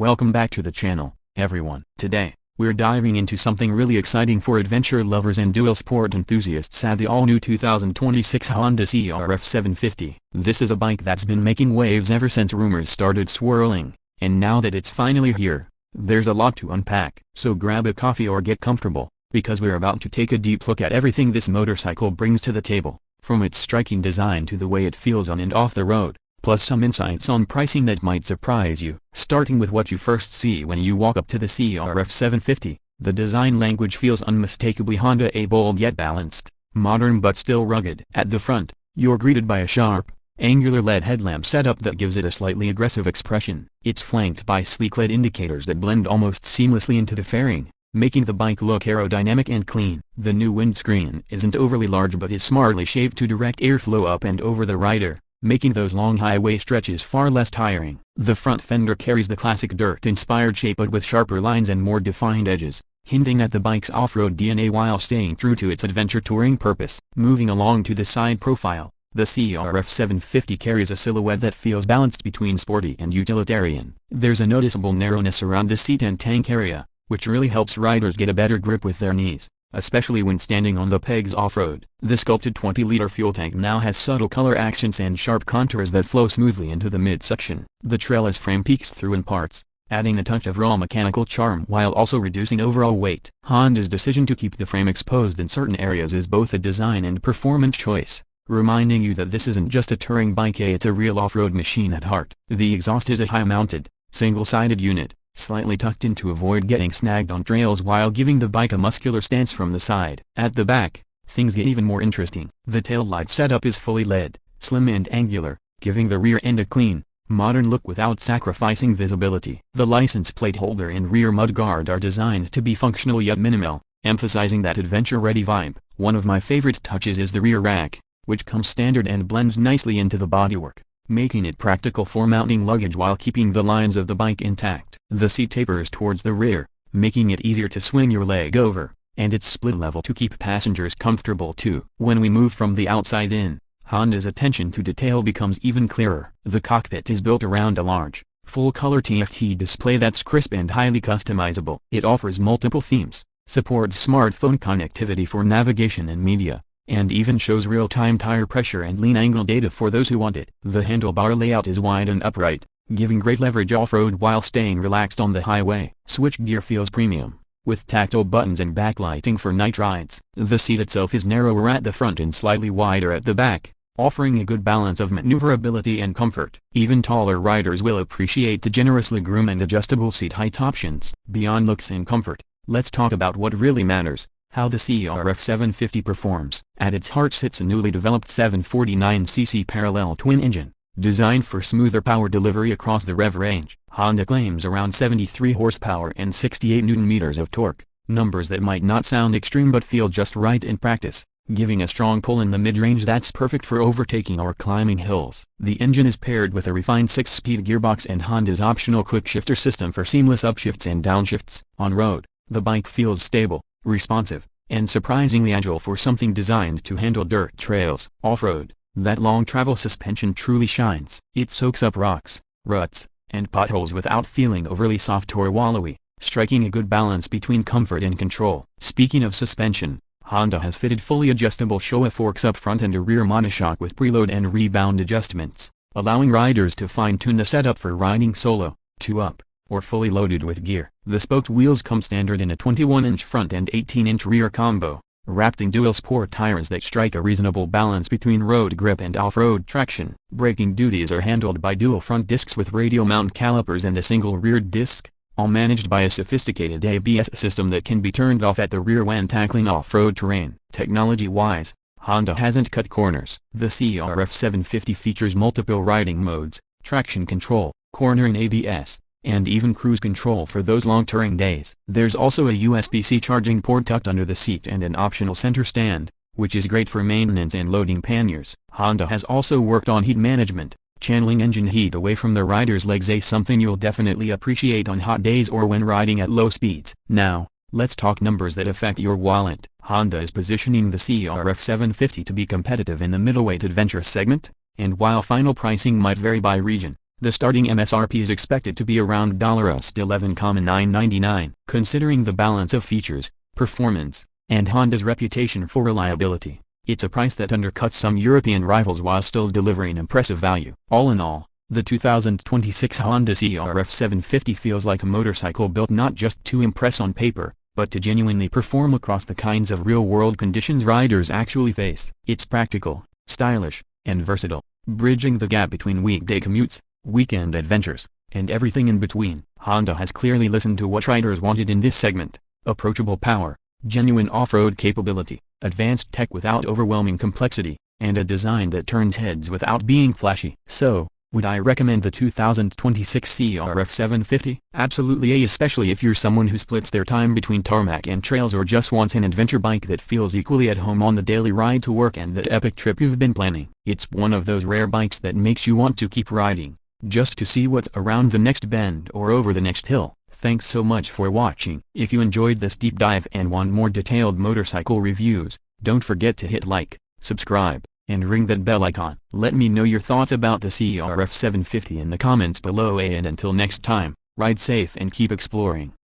Welcome back to the channel, everyone. Today, we're diving into something really exciting for adventure lovers and dual sport enthusiasts at the all-new 2026 Honda CRF750. This is a bike that's been making waves ever since rumors started swirling, and now that it's finally here, there's a lot to unpack. So grab a coffee or get comfortable, because we're about to take a deep look at everything this motorcycle brings to the table, from its striking design to the way it feels on and off the road, plus some insights on pricing that might surprise you. Starting with what you first see when you walk up to the CRF750, the design language feels unmistakably Honda, a bold yet balanced, modern but still rugged. At the front, you're greeted by a sharp, angular LED headlamp setup that gives it a slightly aggressive expression. It's flanked by sleek LED indicators that blend almost seamlessly into the fairing, making the bike look aerodynamic and clean. The new windscreen isn't overly large but is smartly shaped to direct airflow up and over the rider, making those long highway stretches far less tiring. The front fender carries the classic dirt-inspired shape but with sharper lines and more defined edges, hinting at the bike's off-road DNA while staying true to its adventure touring purpose. Moving along to the side profile, the CRF750 carries a silhouette that feels balanced between sporty and utilitarian. There's a noticeable narrowness around the seat and tank area, which really helps riders get a better grip with their knees, especially when standing on the pegs off-road. The sculpted 20-liter fuel tank now has subtle color accents and sharp contours that flow smoothly into the midsection. The trellis frame peeks through in parts, adding a touch of raw mechanical charm while also reducing overall weight. Honda's decision to keep the frame exposed in certain areas is both a design and performance choice, reminding you that this isn't just a touring bike, it's a real off-road machine at heart. The exhaust is a high-mounted, single-sided unit, slightly tucked in to avoid getting snagged on trails while giving the bike a muscular stance from the side. At the back, things get even more interesting. The taillight setup is fully LED, slim and angular, giving the rear end a clean, modern look without sacrificing visibility. The license plate holder and rear mudguard are designed to be functional yet minimal, emphasizing that adventure-ready vibe. One of my favorite touches is the rear rack, which comes standard and blends nicely into the bodywork, making it practical for mounting luggage while keeping the lines of the bike intact. The seat tapers towards the rear, making it easier to swing your leg over, and it's split level to keep passengers comfortable too. When we move from the outside in, Honda's attention to detail becomes even clearer. The cockpit is built around a large, full-color TFT display that's crisp and highly customizable. It offers multiple themes, supports smartphone connectivity for navigation and media, and even shows real-time tire pressure and lean angle data for those who want it. The handlebar layout is wide and upright, giving great leverage off-road while staying relaxed on the highway. Switchgear feels premium, with tactile buttons and backlighting for night rides. The seat itself is narrower at the front and slightly wider at the back, offering a good balance of maneuverability and comfort. Even taller riders will appreciate the generously groomed and adjustable seat height options. Beyond looks and comfort, let's talk about what really matters: how the CRF750 performs. At its heart sits a newly developed 749cc parallel twin engine, designed for smoother power delivery across the rev range. Honda claims around 73 horsepower and 68 Nm of torque, numbers that might not sound extreme but feel just right in practice, giving a strong pull in the mid-range that's perfect for overtaking or climbing hills. The engine is paired with a refined 6-speed gearbox and Honda's optional quick-shifter system for seamless upshifts and downshifts. On road, the bike feels stable, responsive, and surprisingly agile for something designed to handle dirt trails. Off-road, that long travel suspension truly shines. It soaks up rocks, ruts, and potholes without feeling overly soft or wallowy, striking a good balance between comfort and control. Speaking of suspension, Honda has fitted fully adjustable Showa forks up front and a rear monoshock with preload and rebound adjustments, allowing riders to fine-tune the setup for riding solo, two-up, or fully loaded with gear. The spoked wheels come standard in a 21-inch front and 18-inch rear combo, wrapped in dual sport tires that strike a reasonable balance between road grip and off-road traction. Braking duties are handled by dual front discs with radial mount calipers and a single rear disc, all managed by a sophisticated ABS system that can be turned off at the rear when tackling off-road terrain. Technology-wise, Honda hasn't cut corners. The CRF750 features multiple riding modes, traction control, cornering ABS, and even cruise control for those long touring days. There's also a USB-C charging port tucked under the seat and an optional center stand, which is great for maintenance and loading panniers. Honda has also worked on heat management, channeling engine heat away from the rider's legs, something you'll definitely appreciate on hot days or when riding at low speeds. Now, let's talk numbers that affect your wallet. Honda is positioning the CRF750 to be competitive in the middleweight adventure segment, and while final pricing might vary by region, The starting MSRP is expected to be around $11,999. Considering the balance of features, performance, and Honda's reputation for reliability, it's a price that undercuts some European rivals while still delivering impressive value. All in all, the 2026 Honda CRF750 feels like a motorcycle built not just to impress on paper, but to genuinely perform across the kinds of real-world conditions riders actually face. It's practical, stylish, and versatile, bridging the gap between weekday commutes, weekend adventures, and everything in between. Honda has clearly listened to what riders wanted in this segment: approachable power, genuine off-road capability, advanced tech without overwhelming complexity, and a design that turns heads without being flashy. So, would I recommend the 2026 CRF750? Absolutely, especially if you're someone who splits their time between tarmac and trails or just wants an adventure bike that feels equally at home on the daily ride to work and that epic trip you've been planning. It's one of those rare bikes that makes you want to keep riding, just to see what's around the next bend or over the next hill. Thanks so much for watching. If you enjoyed this deep dive and want more detailed motorcycle reviews, don't forget to hit like, subscribe, and ring that bell icon. Let me know your thoughts about the CRF750 in the comments below, and until next time, ride safe and keep exploring.